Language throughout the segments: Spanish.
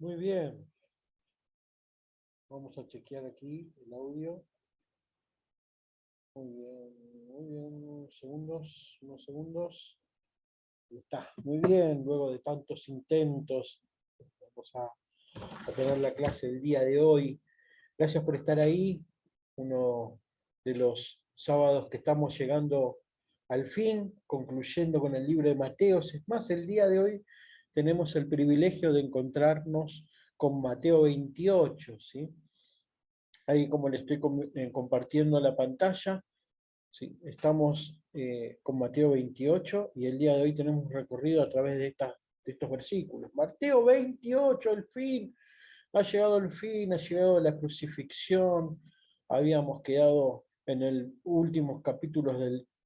Muy bien, vamos a chequear aquí el audio. Muy bien, unos segundos. Y está, muy bien, luego de tantos intentos, vamos a tener la clase el día de hoy. Gracias por estar ahí, uno de los sábados que estamos llegando al fin, concluyendo con el libro de Mateos. Es más, el día de hoy tenemos el privilegio de encontrarnos con Mateo 28, ¿sí? Ahí como le estoy compartiendo la pantalla, sí, estamos con Mateo 28 y el día de hoy tenemos un recorrido a través de estos versículos. Mateo 28, el fin, ha llegado el fin, ha llegado la crucifixión, habíamos quedado en el últimos capítulos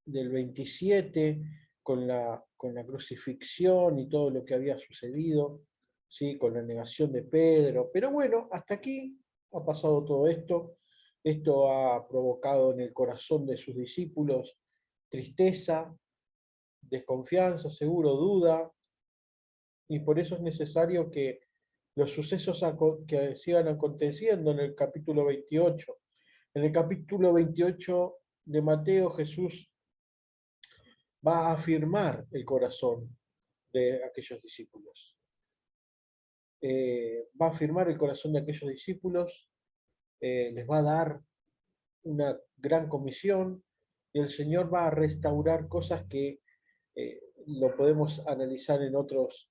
del 27 con la crucifixión y todo lo que había sucedido, ¿sí? Con la negación de Pedro, pero bueno, hasta aquí ha pasado todo esto. Esto ha provocado en el corazón de sus discípulos tristeza, desconfianza, seguro, duda, y por eso es necesario que los sucesos que sigan aconteciendo en el capítulo 28. En el capítulo 28 de Mateo, Jesús va a afirmar el corazón de aquellos discípulos. Va a afirmar el corazón de aquellos discípulos, les va a dar una gran comisión y el Señor va a restaurar cosas que lo podemos analizar en otros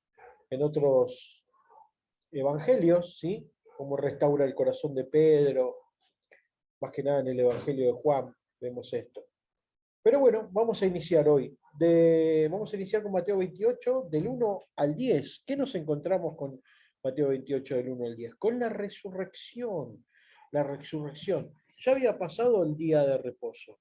evangelios, ¿sí? Como restaura el corazón de Pedro, más que nada en el Evangelio de Juan vemos esto. Pero bueno, vamos a iniciar hoy. Vamos a iniciar con Mateo 28, del 1 al 10. ¿Qué nos encontramos con Mateo 28, del 1 al 10? Con la resurrección. La resurrección. Ya había pasado el día de reposo.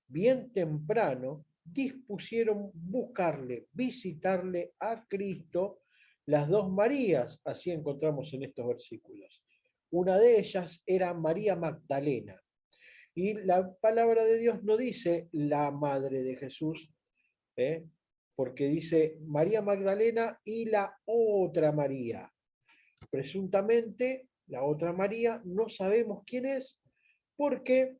Bien temprano dispusieron buscarle, visitarle a Cristo las dos Marías, así encontramos en estos versículos. Una de ellas era María Magdalena. Y la palabra de Dios no dice la madre de Jesús, ¿eh? Porque dice María Magdalena y la otra María. Presuntamente, la otra María no sabemos quién es, porque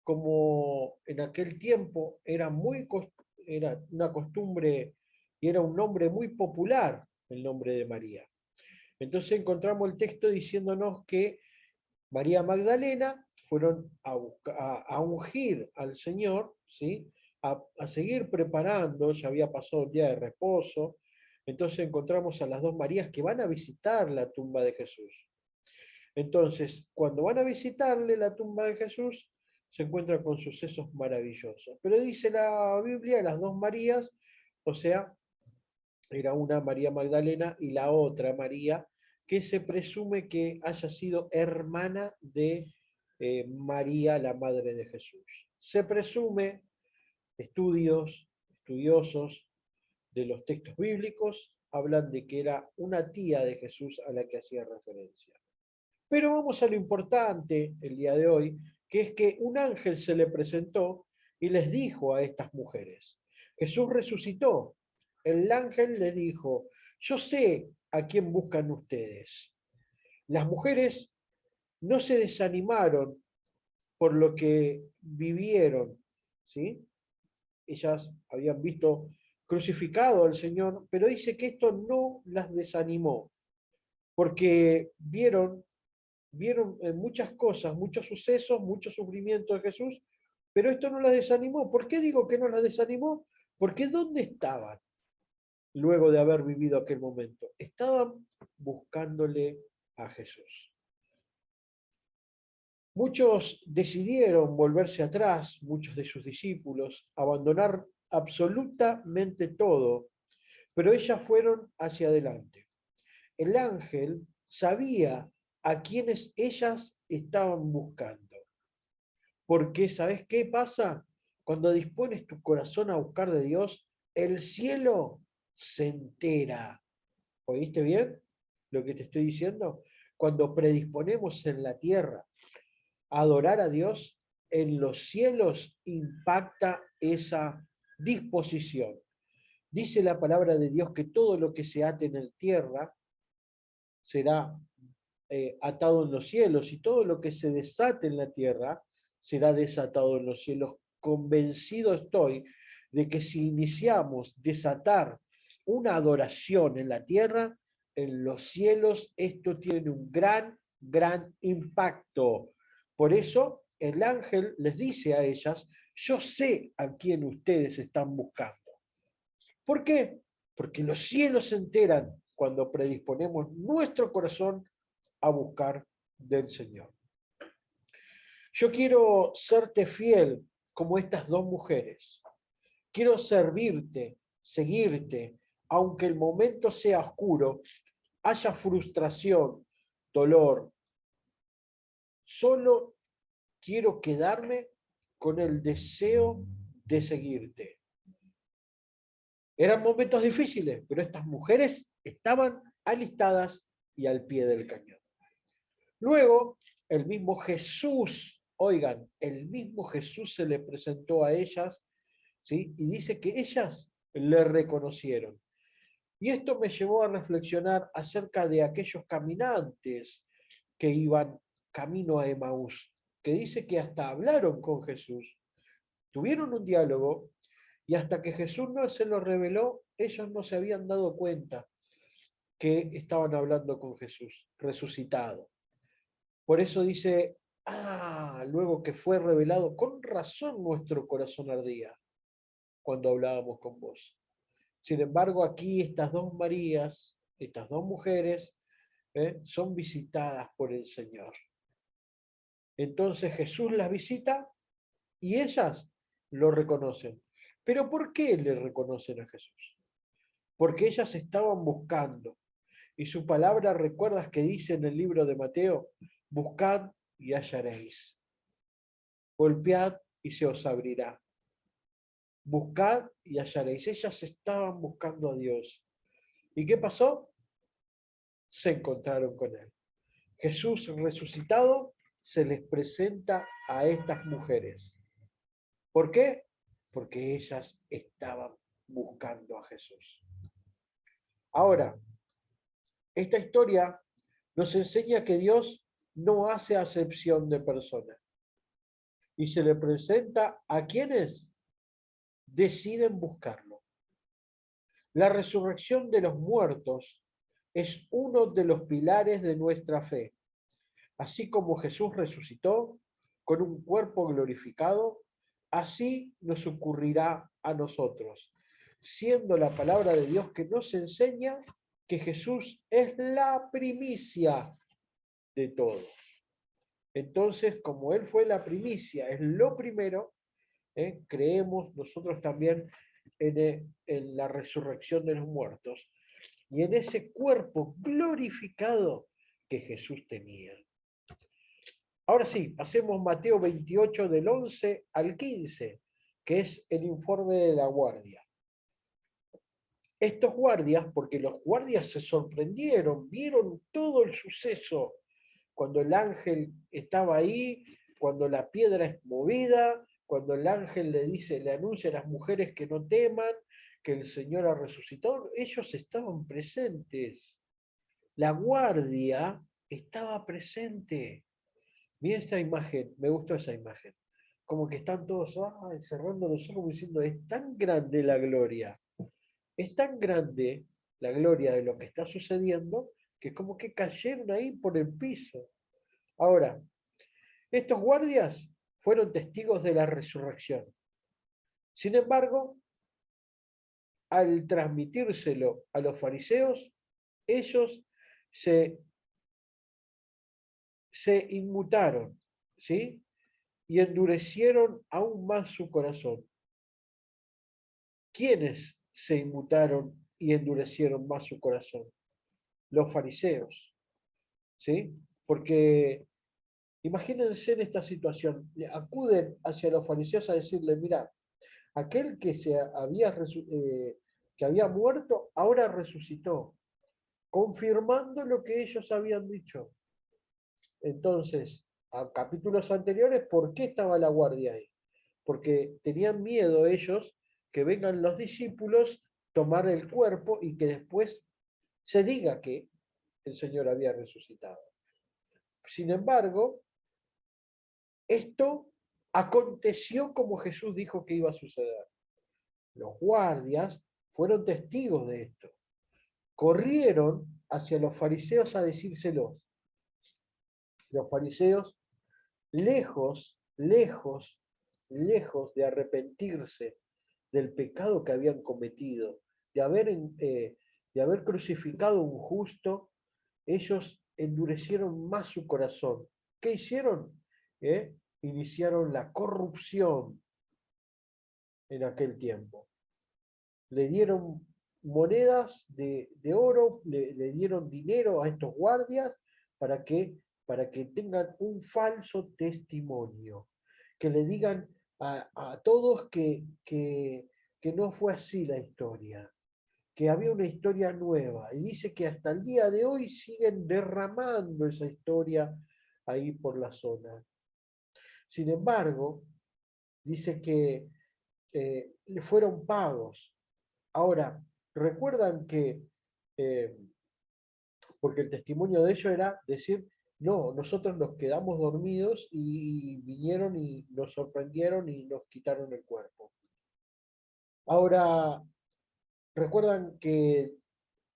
como en aquel tiempo era una costumbre y era un nombre muy popular, el nombre de María. Entonces encontramos el texto diciéndonos que María Magdalena fueron a ungir al Señor, ¿sí? A seguir preparando, ya había pasado el día de reposo, entonces encontramos a las dos Marías que van a visitar la tumba de Jesús. Entonces, cuando van a visitarle la tumba de Jesús, se encuentran con sucesos maravillosos. Pero dice la Biblia, las dos Marías, o sea, era una María Magdalena y la otra María, que se presume que haya sido hermana de María, la madre de Jesús. Se presume, estudiosos de los textos bíblicos, hablan de que era una tía de Jesús a la que hacía referencia. Pero vamos a lo importante el día de hoy, que es que un ángel se le presentó y les dijo a estas mujeres, Jesús resucitó. El ángel les dijo, yo sé a quién buscan ustedes. Las mujeres no se desanimaron por lo que vivieron, ¿sí? Ellas habían visto crucificado al Señor, pero dice que esto no las desanimó, porque vieron muchas cosas, muchos sucesos, mucho sufrimiento de Jesús, pero esto no las desanimó. ¿Por qué digo que no las desanimó? Porque ¿dónde estaban luego de haber vivido aquel momento? Estaban buscándole a Jesús. Muchos decidieron volverse atrás, muchos de sus discípulos, abandonar absolutamente todo, pero ellas fueron hacia adelante. El ángel sabía a quienes ellas estaban buscando. Porque, ¿sabes qué pasa? Cuando dispones tu corazón a buscar de Dios, el cielo se entera. ¿Oíste bien lo que te estoy diciendo? Cuando predisponemos en la tierra a adorar a Dios, en los cielos impacta esa disposición. Dice la palabra de Dios que todo lo que se ate en la tierra será atado en los cielos, y todo lo que se desate en la tierra será desatado en los cielos. Convencido estoy de que si iniciamos desatar una adoración en la tierra, en los cielos, esto tiene un gran impacto. Por eso el ángel les dice a ellas: yo sé a quién ustedes están buscando. ¿Por qué? Porque los cielos se enteran cuando predisponemos nuestro corazón a buscar del Señor. Yo quiero serte fiel como estas dos mujeres. Quiero servirte, seguirte, aunque el momento sea oscuro, haya frustración, dolor. Solo quiero quedarme con el deseo de seguirte. Eran momentos difíciles, pero estas mujeres estaban alistadas y al pie del cañón. Luego, el mismo Jesús, oigan, el mismo Jesús se le presentó a ellas, ¿sí? Y dice que ellas le reconocieron. Y esto me llevó a reflexionar acerca de aquellos caminantes que iban camino a Emaús, que dice que hasta hablaron con Jesús, tuvieron un diálogo, y hasta que Jesús no se lo reveló, ellos no se habían dado cuenta que estaban hablando con Jesús, resucitado. Por eso dice, luego que fue revelado, con razón nuestro corazón ardía cuando hablábamos con vos. Sin embargo, aquí estas dos Marías, estas dos mujeres, son visitadas por el Señor. Entonces Jesús las visita y ellas lo reconocen. ¿Pero por qué le reconocen a Jesús? Porque ellas estaban buscando. Y su palabra, ¿recuerdas que dice en el libro de Mateo? Buscad y hallaréis. Golpead y se os abrirá. Buscad y hallaréis. Ellas estaban buscando a Dios. ¿Y qué pasó? Se encontraron con Él. Jesús resucitado se les presenta a estas mujeres. ¿Por qué? Porque ellas estaban buscando a Jesús. Ahora, esta historia nos enseña que Dios no hace acepción de personas. Y se le presenta a quienes deciden buscarlo. La resurrección de los muertos es uno de los pilares de nuestra fe. Así como Jesús resucitó con un cuerpo glorificado, así nos ocurrirá a nosotros, siendo la palabra de Dios que nos enseña que Jesús es la primicia de todo. Entonces, como Él fue la primicia, es lo primero, creemos nosotros también en la resurrección de los muertos y en ese cuerpo glorificado que Jesús tenía. Ahora sí, pasemos Mateo 28 del 11 al 15, que es el informe de la guardia. Estos guardias, porque los guardias se sorprendieron, vieron todo el suceso, cuando el ángel estaba ahí, cuando la piedra es movida, cuando el ángel le anuncia a las mujeres que no teman, que el Señor ha resucitado, ellos estaban presentes. La guardia estaba presente. Mira esta imagen, me gustó esa imagen. Como que están todos cerrando los ojos diciendo, es tan grande la gloria, es tan grande la gloria de lo que está sucediendo, que como que cayeron ahí por el piso. Ahora, estos guardias fueron testigos de la resurrección. Sin embargo, al transmitírselo a los fariseos, ellos se inmutaron, ¿sí? Y endurecieron aún más su corazón. ¿Quiénes se inmutaron y endurecieron más su corazón? Los fariseos, ¿sí? Porque imagínense en esta situación, acuden hacia los fariseos a decirle, mira, aquel que había muerto ahora resucitó, confirmando lo que ellos habían dicho. Entonces, a capítulos anteriores, ¿por qué estaba la guardia ahí? Porque tenían miedo ellos que vengan los discípulos, tomar el cuerpo y que después se diga que el Señor había resucitado. Sin embargo, esto aconteció como Jesús dijo que iba a suceder. Los guardias fueron testigos de esto. Corrieron hacia los fariseos a decírselos. Los fariseos, lejos de arrepentirse del pecado que habían cometido, de haber crucificado a un justo, ellos endurecieron más su corazón. ¿Qué hicieron? Iniciaron la corrupción en aquel tiempo. Le dieron monedas de oro, le dieron dinero a estos guardias para que tengan un falso testimonio, que le digan a todos que no fue así la historia, que había una historia nueva. Y dice que hasta el día de hoy siguen derramando esa historia ahí por la zona. Sin embargo, dice que le fueron pagos. Ahora, recuerdan que, porque el testimonio de ellos era decir, no, nosotros nos quedamos dormidos y vinieron y nos sorprendieron y nos quitaron el cuerpo. Ahora, recuerdan que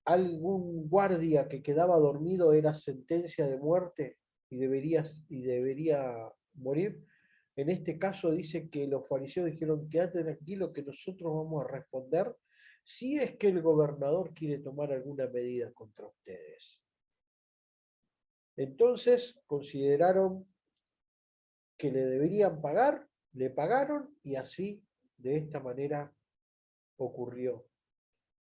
algún guardia que quedaba dormido era sentencia de muerte y debería morir. En este caso dice que los fariseos dijeron, quédate tranquilo que nosotros vamos a responder si es que el gobernador quiere tomar alguna medida contra ustedes. Entonces consideraron que le deberían pagar, le pagaron y así, de esta manera, ocurrió.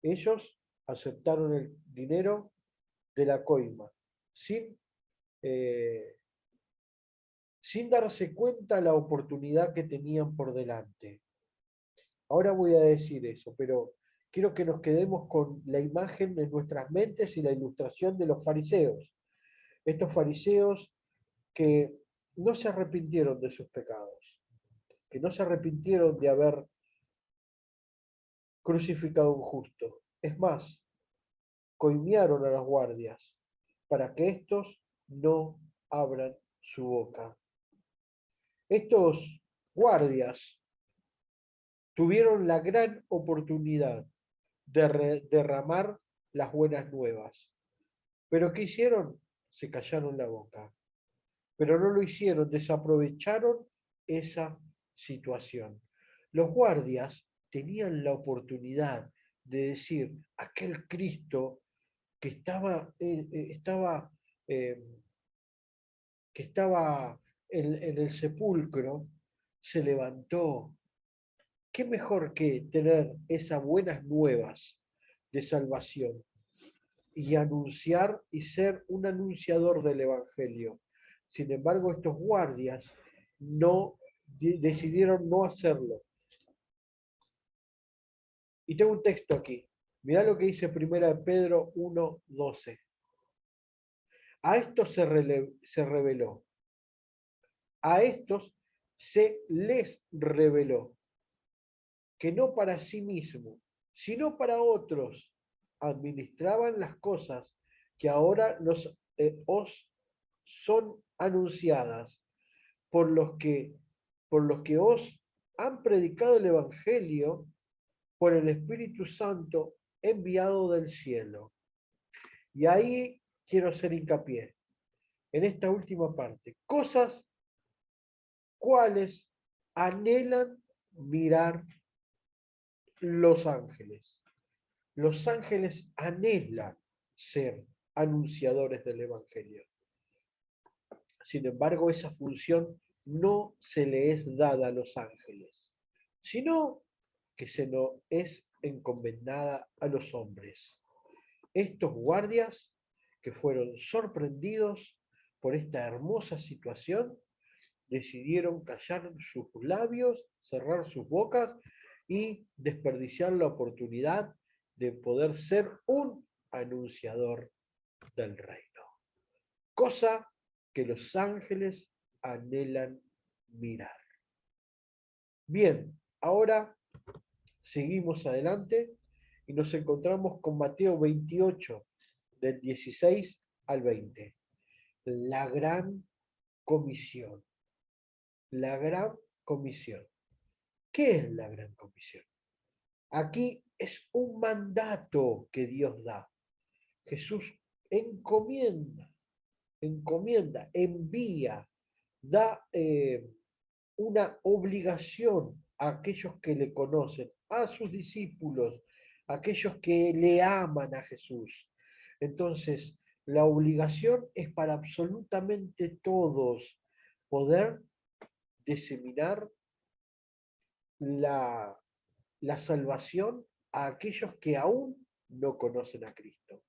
Ellos aceptaron el dinero de la coima, sin, eh, sin darse cuenta la oportunidad que tenían por delante. Ahora voy a decir eso, pero quiero que nos quedemos con la imagen en nuestras mentes y la ilustración de los fariseos. Estos fariseos que no se arrepintieron de sus pecados, que no se arrepintieron de haber crucificado a un justo. Es más, coimearon a los guardias para que éstos no abran su boca. Estos guardias tuvieron la gran oportunidad de derramar las buenas nuevas. ¿Pero qué hicieron? Se callaron la boca. Pero no lo hicieron, desaprovecharon esa situación. Los guardias tenían la oportunidad de decir, aquel Cristo que estaba en el sepulcro, se levantó. ¿Qué mejor que tener esas buenas nuevas de salvación y anunciar y ser un anunciador del Evangelio? Sin embargo, estos guardias decidieron no hacerlo. Y tengo un texto aquí. Mirá lo que dice 1 Pedro 1:12. A estos se reveló. A estos se les reveló que no para sí mismo, sino para otros, administraban las cosas que ahora os son anunciadas por los que os han predicado el Evangelio por el Espíritu Santo enviado del cielo. Y ahí quiero hacer hincapié, en esta última parte, cosas cuales anhelan mirar los ángeles. Los ángeles anhelan ser anunciadores del Evangelio. Sin embargo, esa función no se le es dada a los ángeles, sino que se nos es encomendada a los hombres. Estos guardias que fueron sorprendidos por esta hermosa situación, decidieron callar sus labios, cerrar sus bocas y desperdiciar la oportunidad de poder ser un anunciador del reino. Cosa que los ángeles anhelan mirar. Bien, ahora seguimos adelante y nos encontramos con Mateo 28, del 16 al 20. La gran comisión. La gran comisión. ¿Qué es la gran comisión? Aquí es un mandato que Dios da. Jesús encomienda, envía, da una obligación a aquellos que le conocen, a sus discípulos, a aquellos que le aman a Jesús. Entonces, la obligación es para absolutamente todos poder diseminar la, la salvación a aquellos que aún no conocen a Cristo.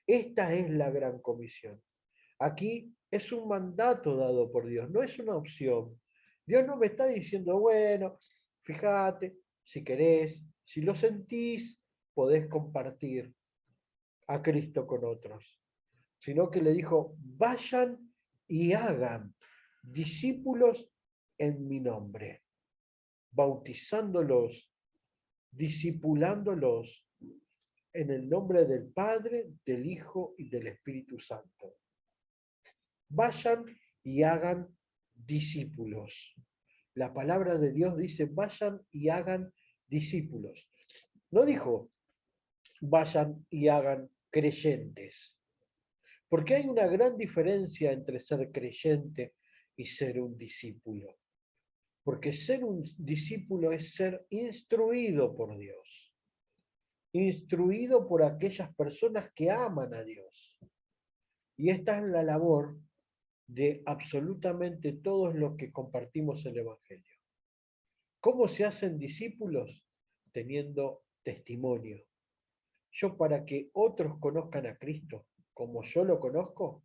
Esta es la gran comisión. Aquí es un mandato dado por Dios, no es una opción. Dios no me está diciendo, bueno, fíjate, si querés, si lo sentís, podés compartir a Cristo con otros. Sino que le dijo, vayan y hagan discípulos en mi nombre, bautizándolos, discipulándolos en el nombre del Padre, del Hijo y del Espíritu Santo. Vayan y hagan discípulos. La palabra de Dios dice, vayan y hagan discípulos. No dijo, vayan y hagan creyentes. Porque hay una gran diferencia entre ser creyente y ser un discípulo. Porque ser un discípulo es ser instruido por Dios. Instruido por aquellas personas que aman a Dios. Y esta es la labor de absolutamente todos los que compartimos el Evangelio. ¿Cómo se hacen discípulos? Teniendo testimonio. Yo, para que otros conozcan a Cristo como yo lo conozco,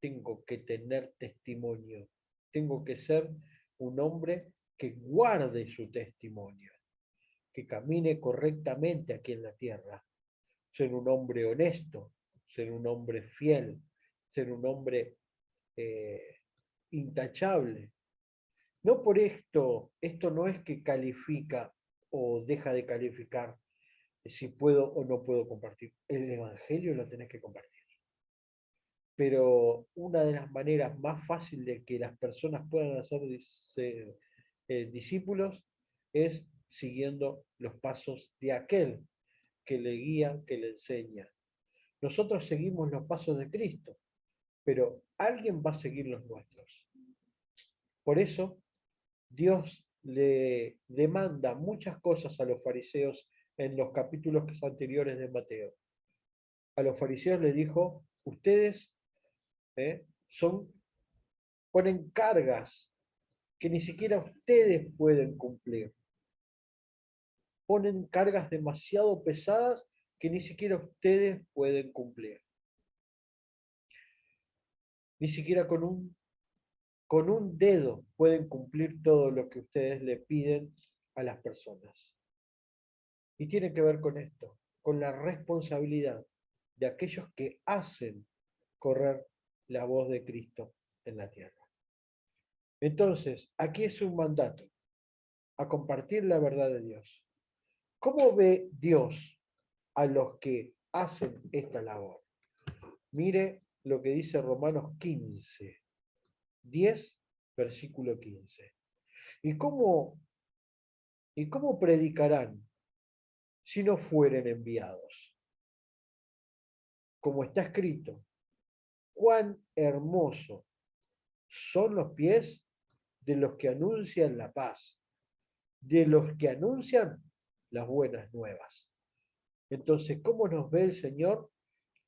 tengo que tener testimonio. Tengo que ser un hombre que guarde su testimonio, que camine correctamente aquí en la tierra. Ser un hombre honesto, ser un hombre fiel, ser un hombre intachable. No por esto no es que califica o deja de calificar si puedo o no puedo compartir. El Evangelio lo tenés que compartir. Pero una de las maneras más fáciles de que las personas puedan hacer discípulos es siguiendo los pasos de aquel que le guía, que le enseña. Nosotros seguimos los pasos de Cristo, pero alguien va a seguir los nuestros. Por eso, Dios le demanda muchas cosas a los fariseos en los capítulos anteriores de Mateo. A los fariseos les dijo, ustedes son, ponen cargas que ni siquiera ustedes pueden cumplir. Ponen cargas demasiado pesadas que ni siquiera ustedes pueden cumplir. Ni siquiera con un dedo pueden cumplir todo lo que ustedes le piden a las personas. Y tiene que ver con esto, con la responsabilidad de aquellos que hacen correr la voz de Cristo en la tierra. Entonces, aquí es un mandato a compartir la verdad de Dios. ¿Cómo ve Dios a los que hacen esta labor? Mire lo que dice Romanos 15, 10, versículo 15. ¿Y cómo predicarán si no fueren enviados? Como está escrito, cuán hermoso son los pies de los que anuncian la paz, de los que anuncian las buenas nuevas. Entonces, ¿cómo nos ve el Señor?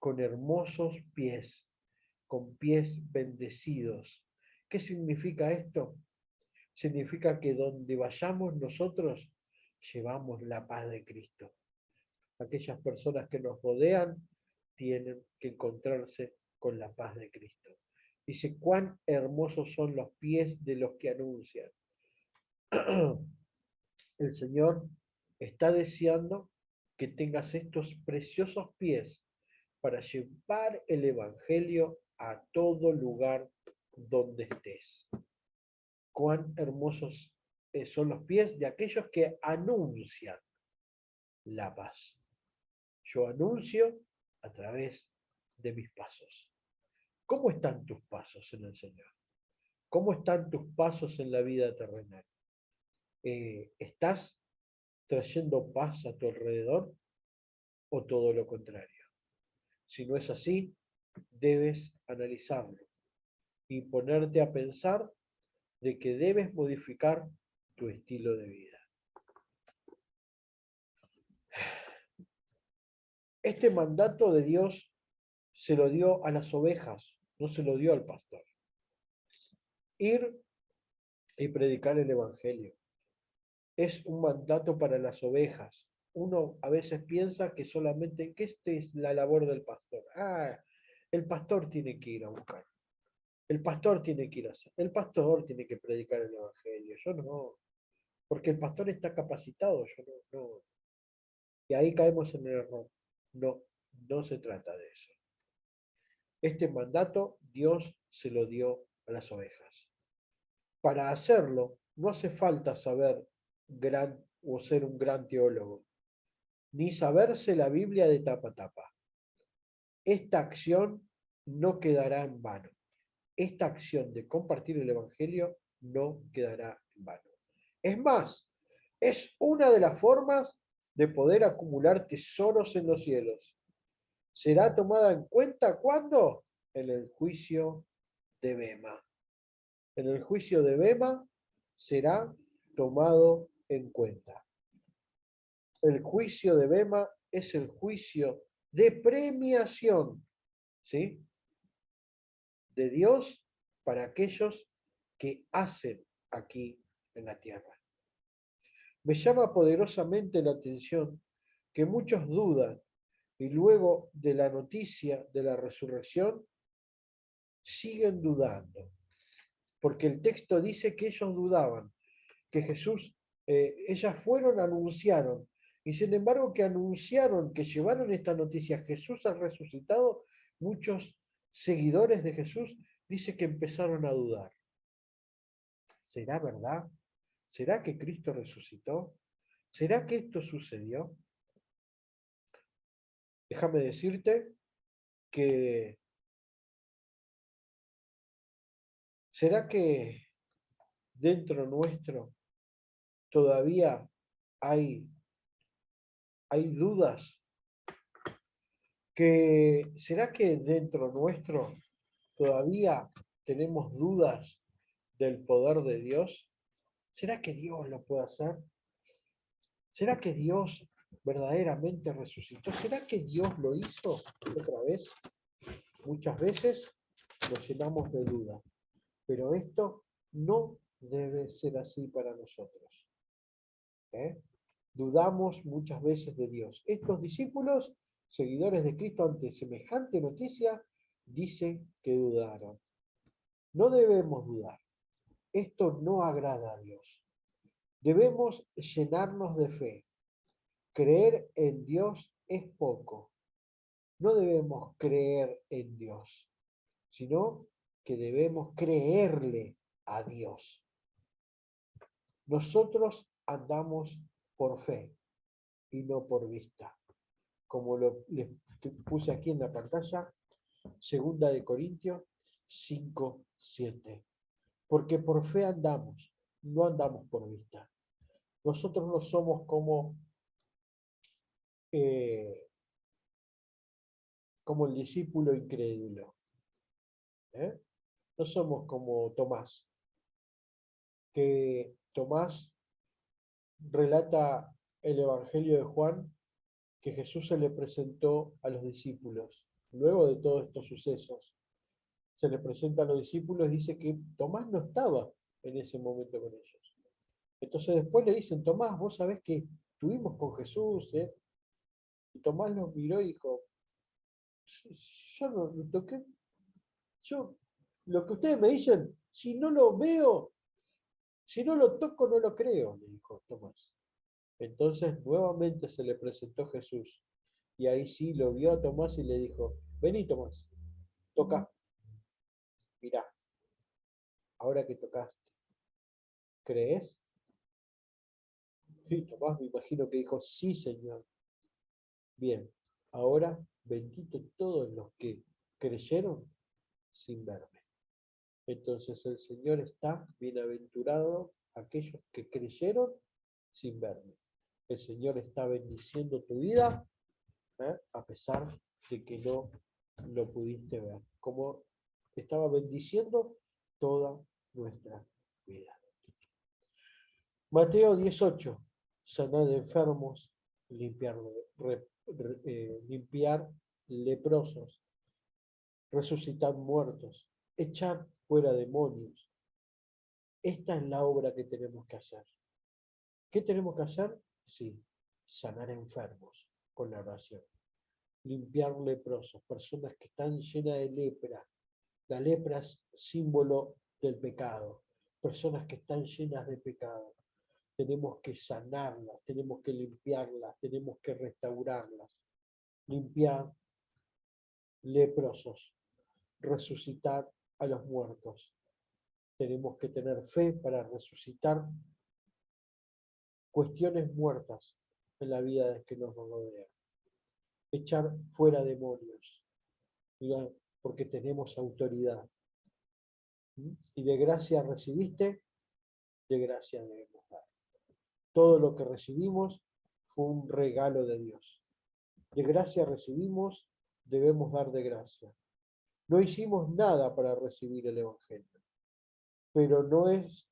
Con hermosos pies, con pies bendecidos. ¿Qué significa esto? Significa que donde vayamos nosotros, llevamos la paz de Cristo. Aquellas personas que nos rodean tienen que encontrarse con la paz de Cristo. Dice, cuán hermosos son los pies de los que anuncian. El Señor está deseando que tengas estos preciosos pies para llevar el Evangelio a todo lugar donde estés. Cuán hermosos son los pies de aquellos que anuncian la paz. Yo anuncio a través de mis pasos. ¿Cómo están tus pasos en el Señor? ¿Cómo están tus pasos en la vida terrenal? ¿Estás trayendo paz a tu alrededor o todo lo contrario? Si no es así, debes analizarlo y ponerte a pensar de que debes modificar tu estilo de vida. Este mandato de Dios se lo dio a las ovejas, no se lo dio al pastor. Ir y predicar el Evangelio es un mandato para las ovejas. Uno a veces piensa que solamente que esta es la labor del pastor. El pastor tiene que ir a buscar. El pastor tiene que ir a hacer. El pastor tiene que predicar el Evangelio. Yo no, porque el pastor está capacitado. Yo no. Y ahí caemos en el error. No, no se trata de eso. Este mandato Dios se lo dio a las ovejas. Para hacerlo, no hace falta saber o ser un gran teólogo, ni saberse la Biblia de tapa a tapa. Esta acción no quedará en vano. Esta acción de compartir el Evangelio no quedará en vano. Es más, es una de las formas de poder acumular tesoros en los cielos. ¿Será tomada en cuenta cuándo? En el juicio de Bema. En el juicio de Bema será tomado en cuenta. El juicio de Bema es el juicio de premiación, ¿sí?, de Dios para aquellos que hacen aquí en la tierra. Me llama poderosamente la atención que muchos dudan y luego de la noticia de la resurrección siguen dudando, porque el texto dice que ellos dudaban, que Jesús, ellas fueron, anunciaron, y sin embargo que anunciaron, que llevaron esta noticia, Jesús ha resucitado, muchos seguidores de Jesús dice que empezaron a dudar. ¿Será verdad? ¿Será que Cristo resucitó? ¿Será que esto sucedió? Déjame decirte que ¿será que dentro nuestro todavía hay, hay dudas? ¿Será que dentro nuestro todavía tenemos dudas del poder de Dios? ¿Será que Dios lo puede hacer? ¿Será que Dios verdaderamente resucitó? ¿Será que Dios lo hizo otra vez? Muchas veces nos llenamos de duda, pero esto no debe ser así para nosotros. Dudamos muchas veces de Dios. Estos discípulos, seguidores de Cristo, ante semejante noticia, dicen que dudaron. No debemos dudar. Esto no agrada a Dios. Debemos llenarnos de fe. Creer en Dios es poco. No debemos creer en Dios, sino que debemos creerle a Dios. Nosotros andamos por fe y no por vista. Como les puse aquí en la pantalla, 2 Corintios 5:7. Porque por fe andamos, no andamos por vista. Nosotros no somos eh, como el discípulo incrédulo. ¿Eh? No somos como Tomás, que Tomás relata el Evangelio de Juan que Jesús se le presentó a los discípulos. Luego de todos estos sucesos, se le presenta a los discípulos y dice que Tomás no estaba en ese momento con ellos. Entonces después le dicen, Tomás, vos sabés que estuvimos con Jesús, ¿eh? Y Tomás los miró y dijo, yo no lo toqué, yo, lo que ustedes me dicen, si no lo veo, si no lo toco, no lo creo, le dijo Tomás. Entonces nuevamente se le presentó Jesús. Y ahí sí lo vio a Tomás y le dijo, vení Tomás, toca, mirá, ahora que tocaste, ¿crees? Y Tomás me imagino que dijo, sí Señor. Bien, ahora bendito todos los que creyeron sin verme. Entonces el Señor está bienaventurado aquellos que creyeron sin verme. El Señor está bendiciendo tu vida, a pesar de que no lo pudiste ver. Como estaba bendiciendo toda nuestra vida. Mateo 18. Sanar enfermos, limpiar leprosos, resucitar muertos, echar fuera demonios. Esta es la obra que tenemos que hacer. ¿Qué tenemos que hacer? Sí, sanar enfermos con la oración. Limpiar leprosos, personas que están llenas de lepra. La lepra es símbolo del pecado. Personas que están llenas de pecado. Tenemos que sanarlas, tenemos que limpiarlas, tenemos que restaurarlas. Limpiar leprosos, resucitar a los muertos. Tenemos que tener fe para resucitar cuestiones muertas en la vida de que nos rodea. Echar fuera demonios, porque tenemos autoridad. Y de gracia recibiste, de gracia debemos dar. Todo lo que recibimos fue un regalo de Dios. De gracia recibimos, debemos dar de gracia. No hicimos nada para recibir el Evangelio, pero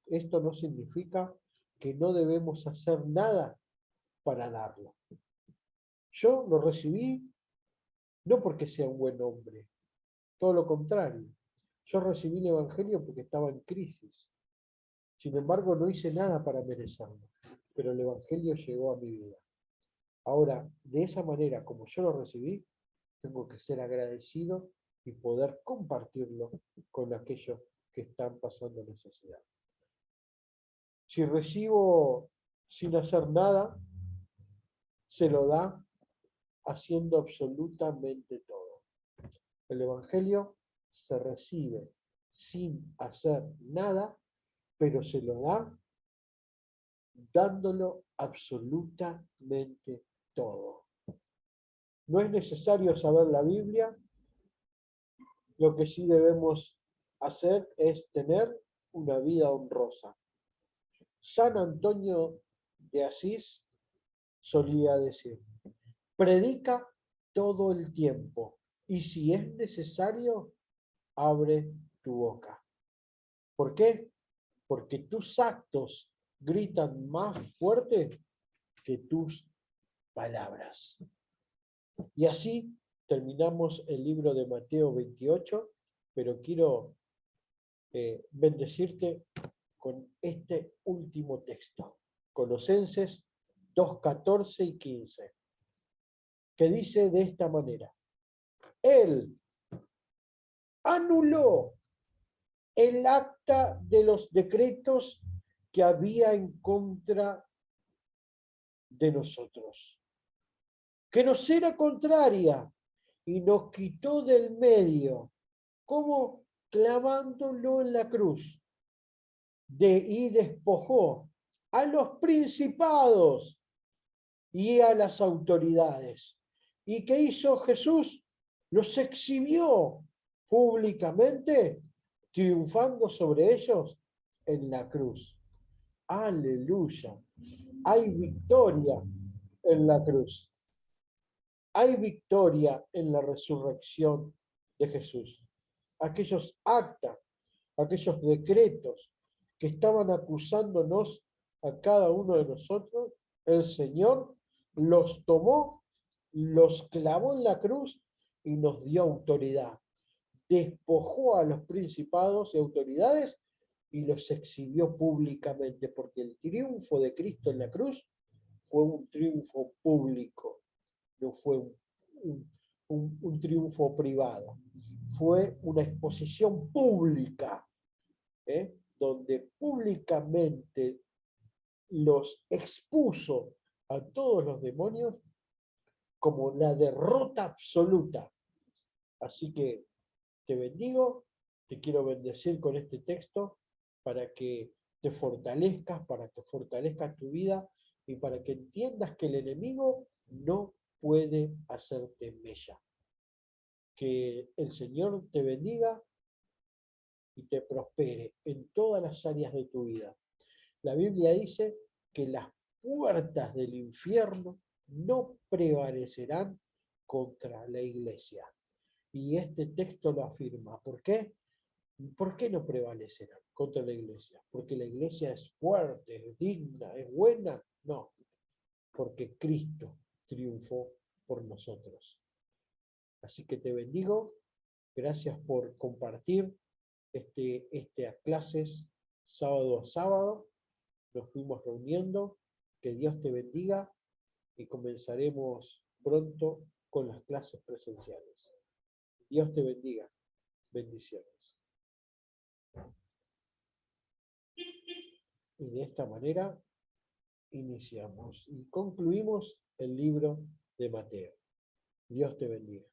esto no significa que no debemos hacer nada para darlo. Yo lo recibí no porque sea un buen hombre, todo lo contrario. Yo recibí el Evangelio porque estaba en crisis. Sin embargo, no hice nada para merecerlo, pero el Evangelio llegó a mi vida. Ahora, de esa manera, como yo lo recibí, tengo que ser agradecido y poder compartirlo con aquellos que están pasando necesidad. Si recibo sin hacer nada, se lo da haciendo absolutamente todo. El Evangelio se recibe sin hacer nada, pero se lo da dándolo absolutamente todo. No es necesario saber la Biblia, lo que sí debemos hacer es tener una vida honrosa. San Antonio de Asís solía decir: predica todo el tiempo y si es necesario, abre tu boca. ¿Por qué? Porque tus actos gritan más fuerte que tus palabras. Y así terminamos el libro de Mateo 28, pero quiero bendecirte con este último texto, Colosenses 2, 14 y 15, que dice de esta manera: Él anuló el acta de los decretos que había en contra de nosotros, que nos era contraria, y nos quitó del medio, como clavándolo en la cruz, y despojó a los principados y a las autoridades. ¿Y qué hizo Jesús? Los exhibió públicamente, triunfando sobre ellos en la cruz. Aleluya. Hay victoria en la cruz. Hay victoria en la resurrección de Jesús. Aquellos actas, aquellos decretos que estaban acusándonos a cada uno de nosotros, el Señor los tomó, los clavó en la cruz y nos dio autoridad. Despojó a los principados y autoridades y los exhibió públicamente, porque el triunfo de Cristo en la cruz fue un triunfo público, no fue un triunfo privado, fue una exposición pública, donde públicamente los expuso a todos los demonios como la derrota absoluta. Así que te bendigo, te quiero bendecir con este texto para que te fortalezcas, para que fortalezcas tu vida y para que entiendas que el enemigo no puede hacerte mella. Que el Señor te bendiga y te prospere en todas las áreas de tu vida. La Biblia dice que las puertas del infierno no prevalecerán contra la iglesia. Y este texto lo afirma. ¿Por qué? ¿Por qué no prevalecerán contra la iglesia? ¿Porque la iglesia es fuerte, es digna, es buena? No, porque Cristo triunfó por nosotros. Así que te bendigo. Gracias por compartir estas clases sábado a sábado. Nos fuimos reuniendo. Que Dios te bendiga y comenzaremos pronto con las clases presenciales. Dios te bendiga. Bendiciones. Y de esta manera iniciamos y concluimos el libro de Mateo. Dios te bendiga.